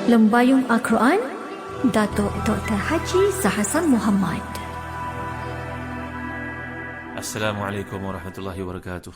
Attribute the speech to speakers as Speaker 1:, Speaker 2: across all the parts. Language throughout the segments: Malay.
Speaker 1: Lembayung Al-Quran, Datuk Dr. Haji Zahasan Muhammad.
Speaker 2: Assalamualaikum warahmatullahi wabarakatuh.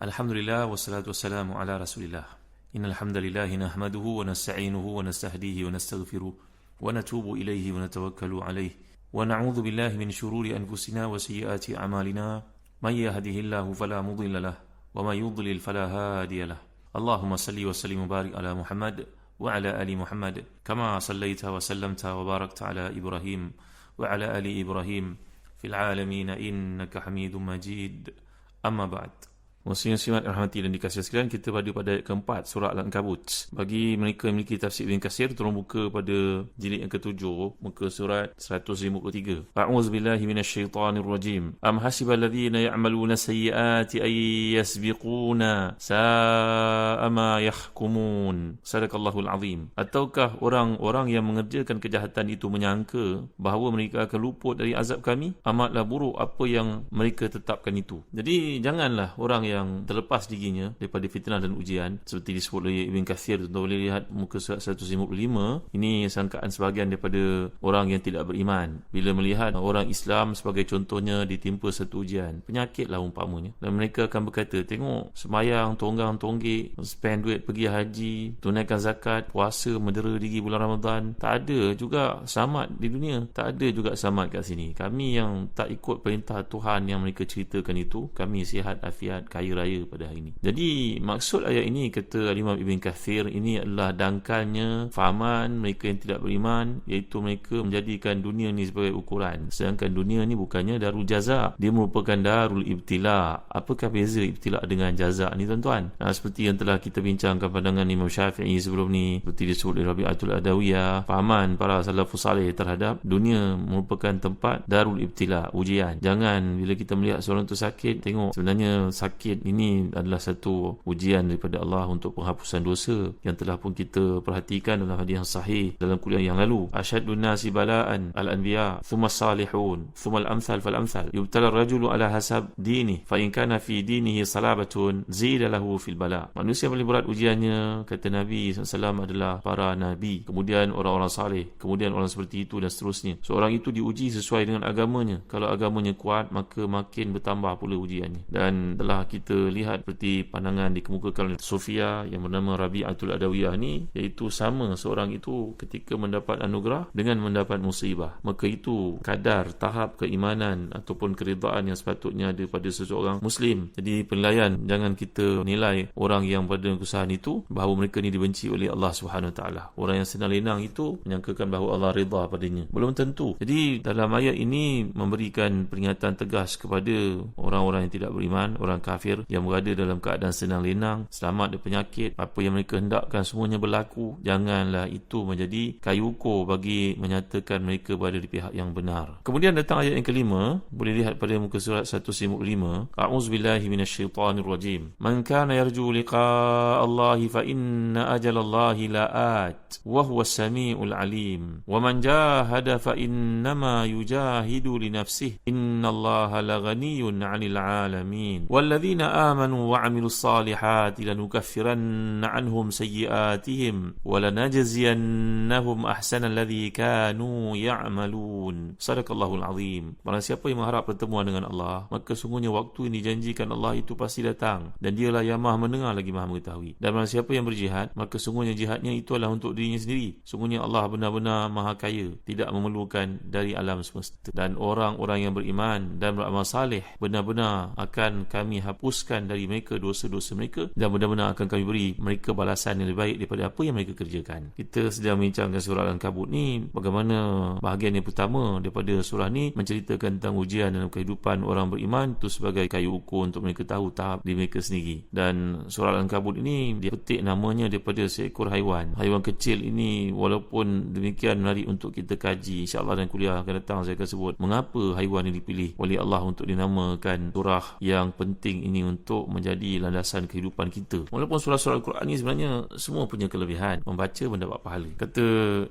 Speaker 2: Alhamdulillah wassalatu wassalamu ala Rasulillah. Innal hamdalillah nahmaduhu wa nasta'inuhu wa nastahdihi wa nastaghfiruh wa natubu ilaihi wa natawakkalu alaihi wa na'udzu billahi min shururi anfusina wa sayyiati a'malina. May yahdihillahu fala mudilla lahu wa may yudlil fala hadiya lahu. Allahumma salli wa sallim wa barik ala Muhammad wa ala ali Muhammad kama sallaita wa sallamta wa barakta ala Ibrahim wa ala ali Ibrahim fil alamin innaka Hamidum Majid. Amma ba'd. Muslim-muslimat rahmati dan dikasihi sekalian, kita pada ayat keempat surah Al-Ankabut. Bagi mereka yang memiliki tafsir Ibn Katsir, tolong buka pada jilid yang ke-7, muka surat 153. A'udzubillahi minasyaitonir rajim. Am hasibal ladzina ya'maluna sayyi'ati ay yasbiquna sa'a ma yahkumun. Sadaqallahul azim. Ataukah orang-orang yang mengerjakan kejahatan itu menyangka bahawa mereka akan luput dari azab kami? Amatlah buruk apa yang mereka tetapkan itu. Jadi janganlah orang yang terlepas dirinya daripada fitnah dan ujian, seperti disebut oleh Ibn Katsir. Tuan boleh lihat muka surat 155. Ini sangkaan sebahagian daripada orang yang tidak beriman bila melihat orang Islam sebagai contohnya ditimpa satu ujian, penyakitlah umpamanya, dan mereka akan berkata, tengok sembahyang, tonggang tonggik, spend duit pergi haji, tunaikan zakat, puasa, mendera diri bulan Ramadan, tak ada juga selamat di dunia, tak ada juga selamat kat sini. Kami yang tak ikut perintah Tuhan yang mereka ceritakan itu, kami sihat afiat kaya raya pada hari ini. Jadi maksud ayat ini, kata Imam Ibn Katsir, ini adalah dangkalnya fahaman mereka yang tidak beriman, iaitu mereka menjadikan dunia ni sebagai ukuran, sedangkan dunia ni bukannya darul jaza, dia merupakan darul ibtila. Apakah beza ibtila dengan jaza ni tuan-tuan? Seperti yang telah kita bincangkan pandangan Imam Syafi'i sebelum ni, seperti disebut oleh Rabi'atul Adawiyah, fahaman para salafus salih terhadap dunia merupakan tempat darul ibtila, ujian. Jangan bila kita melihat seorang tu sakit, tengok sebenarnya sakit ini adalah satu ujian daripada Allah untuk penghapusan dosa, yang telah pun kita perhatikan dalam hadis yang sahih dalam kuliah yang lalu. Asyaddun nasi bala'an al-anbiya, thumma salihun, thumma al-amthal fal-amthal. Yubtala ar-rajulu ala hasab dini, fa in kana fi dinihi salabatun zida lahu fil bala. Manusia paling berat ujiannya, kata Nabi SAW, adalah para nabi, kemudian orang-orang salih, kemudian orang seperti itu dan seterusnya. Seorang itu diuji sesuai dengan agamanya. Kalau agamanya kuat, maka makin bertambah pula ujiannya. Dan telah kita lihat seperti pandangan dikemukakan oleh Sofia yang bernama Rabi'atul Adawiyah ni, iaitu sama seorang itu ketika mendapat anugerah dengan mendapat musibah, maka itu kadar tahap keimanan ataupun keridaan yang sepatutnya ada pada seseorang Muslim. Jadi penilaian, jangan kita nilai orang yang pada kesusahan itu bahawa mereka ni dibenci oleh Allah Subhanahu Wa Taala. Orang yang senang lenang itu menyangkakan bahawa Allah redha padanya, belum tentu. Jadi dalam ayat ini memberikan peringatan tegas kepada orang-orang yang tidak beriman, orang kafir yang berada dalam keadaan senang lenang, selamat dari penyakit, apa yang mereka hendakkan semuanya berlaku. Janganlah itu menjadi kayu ukur bagi menyatakan mereka berada di pihak yang benar. Kemudian datang ayat yang kelima, boleh lihat pada muka surat 155. A'udzubillahi minasyaitonir rajim. Man kana yarju liqa'a Allahi fa inna ajalallahi la'at wa huwas samiul alim. Wa man jahada fa innama yujahidu li nafsihi. Innallaha laghaniyyun 'anil 'alamin. والذين آمنوا وعملوا الصالحات لنكفرن عنهم سيئاتهم ولنجزينهم أحسن الذي كانوا يعملون. صدق الله العظيم. Barang siapa yang mengharap pertemuan dengan Allah, maka sungguhnya waktu ini dijanjikan Allah itu pasti datang, dan dialah yang maha mendengar lagi maha mengetahui. Dan barang siapa yang berjihad, maka sungguhnya jihadnya itu adalah untuk dirinya sendiri. Sungguhnya Allah benar-benar maha kaya, tidak memerlukan dari alam semesta. Dan orang-orang yang beriman dan beramal saleh, benar-benar akan kami hapuskan dari mereka dosa-dosa mereka, dan benar-benar akan kami beri mereka balasan yang lebih baik daripada apa yang mereka kerjakan. Kita sedang membincangkan surah Al-Ankabut ni, bagaimana bahagian yang pertama daripada surah ni menceritakan tentang ujian dalam kehidupan orang beriman itu sebagai kayu ukur untuk mereka tahu tahap diri mereka sendiri. Dan surah Al-Ankabut ini dia petik namanya daripada seekor haiwan. Haiwan kecil ini walaupun demikian menarik untuk kita kaji. InsyaAllah dalam kuliah akan datang saya akan sebut mengapa haiwan ini dipilih oleh Allah untuk dinamakan surah yang penting ini ini untuk menjadi landasan kehidupan kita. Walaupun surah-surah Al-Quran ni sebenarnya semua punya kelebihan, membaca mendapat pahala. Kata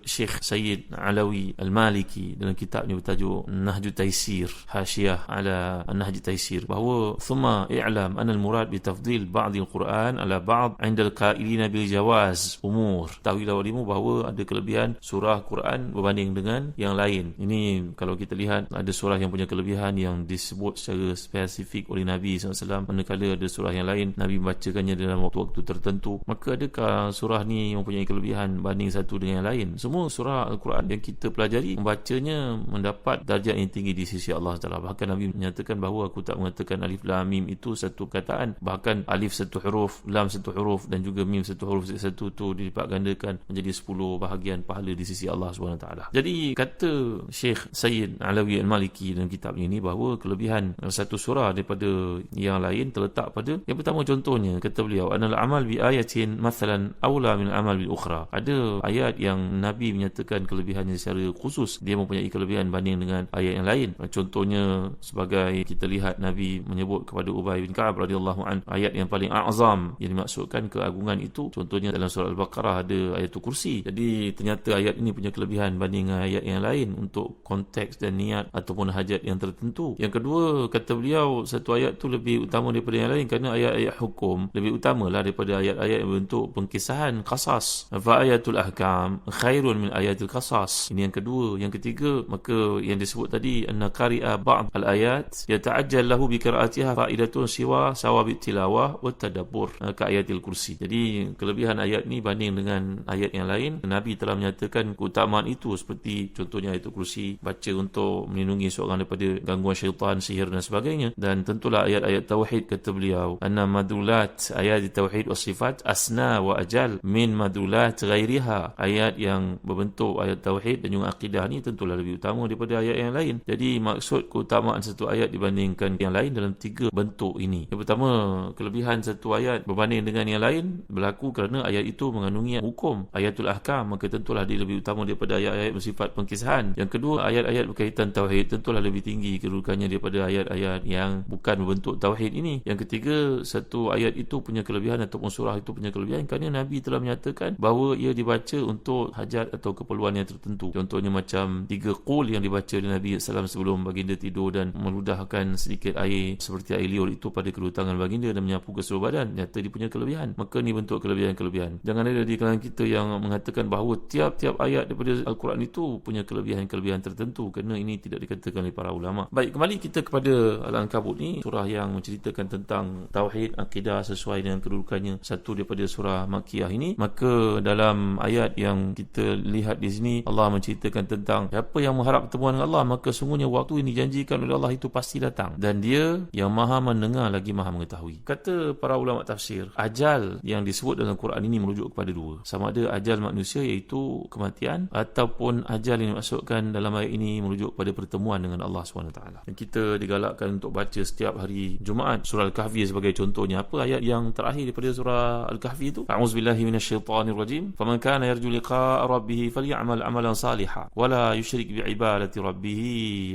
Speaker 2: Syekh Sayyid Alawi Al-Maliki dalam kitabnya bertajuk Nahju Taisir, Hasyiah ala Nahju Taisir, bahawa thumma i'lam anna al-murad bi tafdil ba'd al-Quran ala ba'd 'inda al-qailina bil jawaz umur. Tahuilah walimu bahawa ada kelebihan surah Quran berbanding dengan yang lain. Ini kalau kita lihat ada surah yang punya kelebihan yang disebut secara spesifik oleh Nabi SAW, manakala ada surah yang lain Nabi membacakannya dalam waktu-waktu tertentu. Maka adakah surah ni mempunyai kelebihan banding satu dengan yang lain? Semua surah Al-Quran yang kita pelajari, membacanya mendapat darjat yang tinggi di sisi Allah Taala. Bahkan Nabi menyatakan bahawa aku tak mengatakan alif lam mim itu satu kataan, bahkan alif satu huruf, lam satu huruf dan juga mim satu huruf satu tu dilipat gandakan menjadi 10 bahagian pahala di sisi Allah SWT. Jadi kata Syekh Sayyid Alawi Al-Maliki dalam kitab ini bahawa kelebihan satu surah daripada yang lain terletak pada yang pertama. Contohnya kata beliau, anal amal bi ayatin mathalan aula min amal bil ukhra. Ada ayat yang Nabi menyatakan kelebihannya secara khusus, dia mempunyai kelebihan banding dengan ayat yang lain. Contohnya sebagai kita lihat Nabi menyebut kepada Ubay bin Ka'ab radhiyallahu an ayat yang paling azam yang dimaksudkan keagungan itu, contohnya dalam surah Al-Baqarah ada ayatul kursi. Jadi ternyata ayat ini punya kelebihan banding dengan ayat yang lain untuk konteks dan niat ataupun hajat yang tertentu. Yang kedua, kata beliau, satu ayat tu lebih utama daripada yang lain kerana ayat-ayat hukum lebih utamalah daripada ayat-ayat yang berbentuk pengkisahan, qasas. Fa ayatul ahkam khairun min ayatul qasas. Ini yang kedua. Yang ketiga, maka yang disebut tadi anna qari'a ba'd al-ayat yata'ajjal lahu bi qira'atiha fa'idatun siwa sawabit tilawah wa tadabbur ka ayatil kursi. Jadi kelebihan ayat ni banding dengan ayat yang lain, Nabi telah menyatakan keutamaan itu, seperti contohnya ayatul kursi, baca untuk melindungi seorang daripada gangguan syaitan, sihir dan sebagainya. Dan tentulah ayat-ayat tauhid, kata beliau, anna madulat ayat tauhid was sifat asna wa ajal min madulat ghairiha. Ayat yang berbentuk ayat tauhid dan juga akidah ni tentulah lebih utama daripada ayat yang lain. Jadi maksud keutamaan satu ayat dibandingkan yang lain dalam 3 bentuk ini. Yang pertama, kelebihan satu ayat berbanding dengan yang lain berlaku kerana ayat itu mengandungi hukum, ayatul ahkam, maka tentulah dia lebih utama daripada ayat-ayat bersifat pengkisahan. Yang kedua, ayat-ayat berkaitan tauhid tentulah lebih tinggi kedudukannya daripada ayat-ayat yang bukan berbentuk tauhid ini. Yang ketiga, satu ayat itu punya kelebihan ataupun surah itu punya kelebihan kerana Nabi telah menyatakan bahawa ia dibaca untuk hajat atau keperluan yang tertentu. Contohnya macam 3 qul yang dibaca oleh Nabi SAW sebelum baginda tidur dan meludahkan sedikit air seperti air liur itu pada kedua tangan baginda dan menyapu ke seluruh badan. Nyata dia punya kelebihan. Maka ni bentuk kelebihan-kelebihan. Jangan ada di kalangan kita yang mengatakan bahawa tiap-tiap ayat daripada Al-Quran itu punya kelebihan-kelebihan tertentu, kerana ini tidak dikatakan oleh para ulama. Baik, kembali kita kepada Al-Ankabut ni, surah yang menceritakan tentang tauhid, akidah sesuai dengan kedudukannya, satu daripada surah Makkiyah ini. Maka dalam ayat yang kita lihat di sini, Allah menceritakan tentang siapa yang mengharap pertemuan dengan Allah, maka sungguhnya waktu yang dijanjikan oleh Allah itu pasti datang, dan dia yang maha mendengar lagi maha mengetahui. Kata para ulama tafsir, ajal yang disebut dalam Quran ini merujuk kepada 2. Sama ada ajal manusia iaitu kematian, ataupun ajal yang dimaksudkan dalam ayat ini merujuk kepada pertemuan dengan Allah SWT. Dan kita digalakkan untuk baca setiap hari Jumaat surah Al-Kahfi sebagai contohnya. Apa ayat yang terakhir daripada surah Al-Kahfi itu? A'udzubillahi minasyaitanirrajim. Faman kana yarju liqa'a rabbih falyamal amalan salihan wala yusyrik bi'ibadati rabbih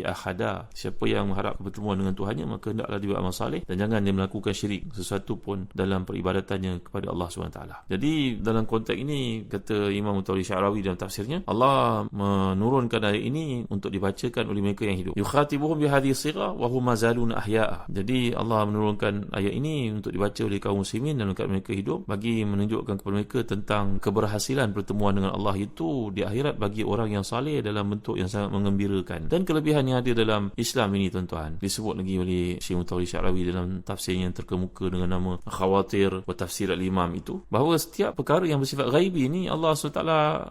Speaker 2: ahada. Siapa yang mengharap pertemuan dengan Tuhannya, maka hendaklah dia beramal saleh dan jangan dia melakukan syirik sesuatu pun dalam peribadatannya kepada Allah SWT. Jadi dalam konteks ini, kata Imam Mutawalli Sya'rawi dalam tafsirnya, Allah menurunkan ayat ini untuk dibacakan oleh mereka yang hidup. Yukhatibuhum bihadhihi sighah wa hum mazalun ahya'a. Jadi Allah menurunkan ayat ini untuk dibaca oleh kaum muslimin dan mereka hidup, bagi menunjukkan kepada mereka tentang keberhasilan pertemuan dengan Allah itu di akhirat bagi orang yang saleh dalam bentuk yang sangat mengembirakan. Dan kelebihan yang ada dalam Islam ini, tuan-tuan, disebut lagi oleh Syekh Mutawalli Sya'rawi dalam tafsirnya yang terkemuka dengan nama Khawatir wa Tafsir al-Imam itu, bahawa setiap perkara yang bersifat ghaibi ini Allah SWT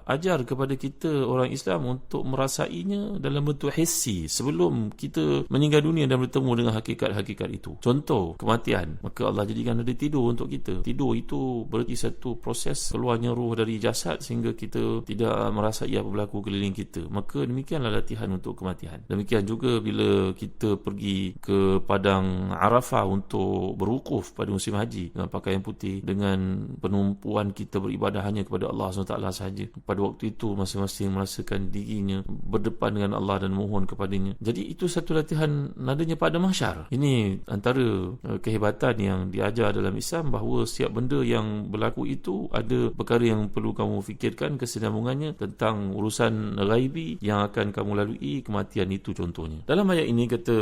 Speaker 2: ajar kepada kita orang Islam untuk merasainya dalam bentuk hissi sebelum kita meninggal dunia dan bertemu dengan hakikat-hakikat itu. Contoh, kematian. Maka Allah jadikan ada tidur untuk kita. Tidur itu berarti satu proses keluarnya ruh dari jasad sehingga kita tidak merasai apa berlaku keliling kita. Maka demikianlah latihan untuk kematian. Demikian juga bila kita pergi ke padang Arafah untuk berwukuf pada musim haji dengan pakaian putih, dengan penumpuan kita beribadah hanya kepada Allah SWT sahaja. Pada waktu itu masing-masing merasakan dirinya berdepan dengan Allah dan mohon kepadanya. Jadi itu satu latihan nadanya pada mahsyar. Ini antara kehebatan yang diajar dalam Islam, bahawa setiap benda yang berlaku itu ada perkara yang perlu kamu fikirkan kesinambungannya tentang urusan ghaibi yang akan kamu lalui, kematian itu contohnya. Dalam ayat ini kata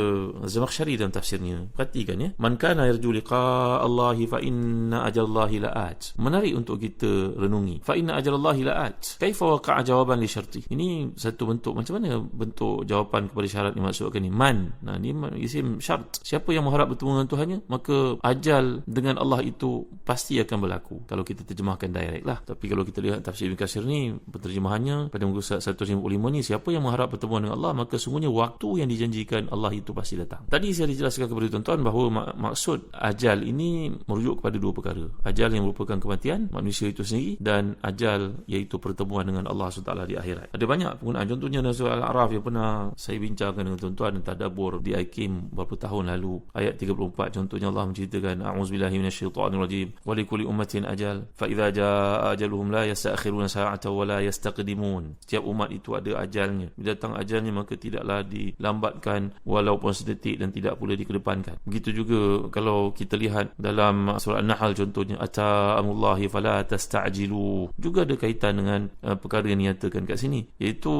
Speaker 2: Zamakhsyari dalam tafsirnya, perhatikan ya, man kana yarju liqa Allahi fa inna ajalallahi la'at. Menarik untuk kita renungi. Fa inna ajalallahi la'at. Kaifa waqa'a jawaban li syarti. Ini satu bentuk, macam mana bentuk jawapan kepada syarat yang maksudkan ni? Man. Nah, ni isim syarat. Siapa yang mengharap bertemu dengan Tuhannya, maka ajal dengan Allah itu pasti akan berlaku. Kalau kita terjemahkan direct lah. Tapi kalau kita lihat tafsir Ibn Katsir ni, penterjemahannya pada muka 155 ni, siapa yang mengharap pertemuan dengan Allah, maka sungguhnya waktu yang dijanjikan Allah itu pasti datang. Tadi saya dijelaskan kepada tuan-tuan bahawa maksud ajal ini merujuk kepada dua perkara. Ajal yang merupakan kematian manusia itu sendiri, dan ajal iaitu pertemuan dengan Allah SWT di akhirat. Ada banyak penggunaan, contohnya dalam surah Al-A'raf yang pernah saya bincangkan dengan tuan-tuan dan tadabbur di IKIM beberapa tahun lalu. Ayat 34 contohnya Allah menceritakan, a'udzubillahi minasyaitonirrajim, wa likulli ummatin ajal fa idza jaa ajaluhum la yasta'khiruna sa'atan wa la yastaqdimun. Setiap umat itu ada ajalnya. Bila datang ajalnya maka tidaklah dilambatkan walaupun sedetik, dan tidak pula dikedepankan. Begitu juga kalau kita lihat dalam surah An-Nahl contohnya, ata amullahi fala tasta'jilu. Juga ada kaitan dengan perkara yang dinyatakan kat sini, iaitu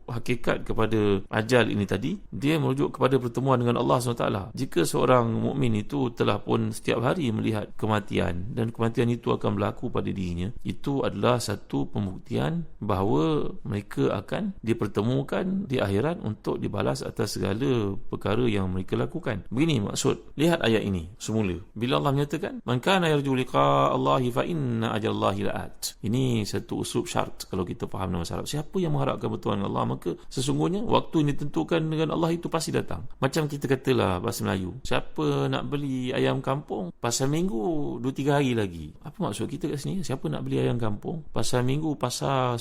Speaker 2: hakikat kepada ajal ini tadi, dia merujuk kepada pertemuan dengan Allah SWT. Jika seorang mukmin itu telah pun setiap hari melihat kematian, dan kematian itu akan berlaku pada dirinya, itu adalah satu pembuktian bahawa mereka akan dipertemukan di akhirat untuk dibalas atas segala perkara yang mereka lakukan. Begini maksud, lihat ayat ini semula. Bila Allah menyatakan, man kana yarju liqa Allahi fa inna ajalallahi la'at. Ini satu uslub syarat kalau kita faham dalam bahasa Arab. Siapa yang mengharapkan pertemuan dengan Allah, maka sesungguhnya waktu yang ditentukan dengan Allah itu pasti datang. Macam kita katalah bahasa Melayu, siapa nak beli ayam kampung pasal minggu 2-3 hari lagi. Apa maksud kita kat sini? Siapa nak beli ayam kampung pasal minggu, pasal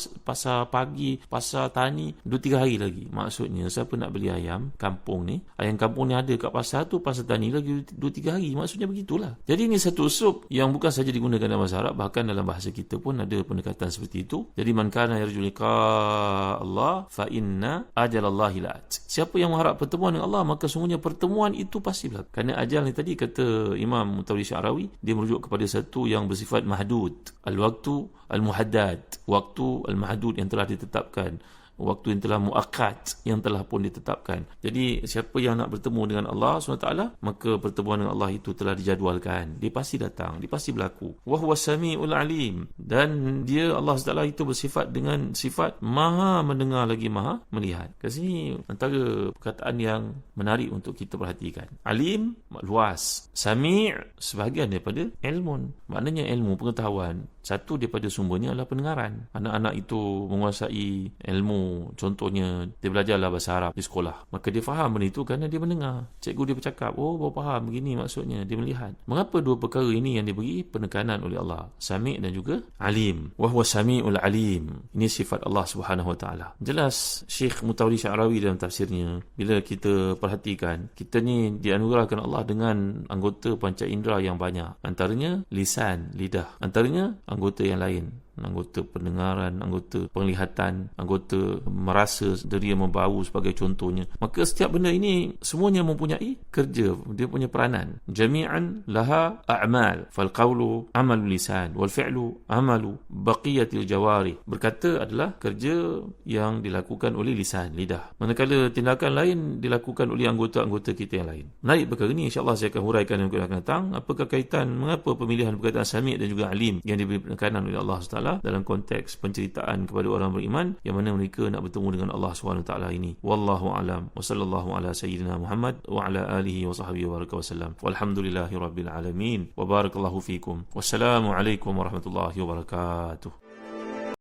Speaker 2: pagi, pasal tani 2-3 hari lagi. Maksudnya siapa nak beli ayam kampung ni, ayam kampung ni ada kat pasar tu, pasal tani lagi 2-3 hari. Maksudnya begitulah. Jadi ini satu uslub yang bukan saja digunakan dalam bahasa Arab, bahkan dalam bahasa kita pun ada pendekatan seperti itu. Jadi man kana yarju liqa Allah fa inna ajalallahi la'at. Siapa yang mengharap pertemuan dengan Allah, maka sungguhnya pertemuan itu pasti berlaku. Kerana ajal ni tadi, kata Imam Mutawalli Sya'rawi, dia merujuk kepada satu yang bersifat mahdud, al-waktu al-muhaddad, waktu al-mahdud yang telah ditetapkan, waktu yang telah muakkad, yang telah pun ditetapkan. Jadi siapa yang nak bertemu dengan Allah SWT, maka pertemuan dengan Allah itu telah dijadualkan. Dia pasti datang, dia pasti berlaku. Wa huwa sami'ul alim. Dan dia, Allah SWT itu bersifat dengan sifat maha mendengar lagi maha melihat. Kat sini antara perkataan yang menarik untuk kita perhatikan. Alim, luas. Sami' sebahagian daripada ilmun. Maknanya ilmu, pengetahuan. Satu daripada sumbernya adalah pendengaran. Anak-anak itu menguasai ilmu, contohnya dia belajarlah bahasa Arab di sekolah, maka dia faham benda itu kerana dia mendengar cikgu dia bercakap, oh baru faham begini maksudnya, dia melihat. Mengapa dua perkara ini yang diberi penekanan oleh Allah, sami' dan juga alim. Wa huwa sami'ul alim. Ini sifat Allah Subhanahu wa taala. Jelas Syekh Mutawalli Sya'rawi dalam tafsirnya, bila kita perhatikan, kita ni dianugerahkan Allah dengan anggota panca indera yang banyak, antaranya lisan, lidah, antaranya anggota yang lain, anggota pendengaran, anggota penglihatan, anggota merasa, deria membau sebagai contohnya. Maka setiap benda ini semuanya mempunyai kerja, dia punya peranan. Jami'an laha a'mal, fal qawlu amalu lisan, wal fi'lu amalu baqiyatil jawari. Berkata adalah kerja yang dilakukan oleh lisan, lidah, manakala tindakan lain dilakukan oleh anggota-anggota kita yang lain. Menarik perkara ini, insyaAllah saya akan huraikan dalam kuliah akan datang. Apakah kaitan, mengapa pemilihan perkataan sami' dan juga alim yang diberi penekanan oleh Allah SWT dalam konteks penceritaan kepada orang beriman yang mana mereka nak bertemu dengan Allah SWT ini. Wallahu a'lam. Wa sallallahu ala sayyidina Muhammad wa ala alihi wa sahbihi wa baraka wa sallam. Walhamdulillahi rabbil alamin. Wa barakallahu fikum. Wassalamu alaikum warahmatullahi wabarakatuh.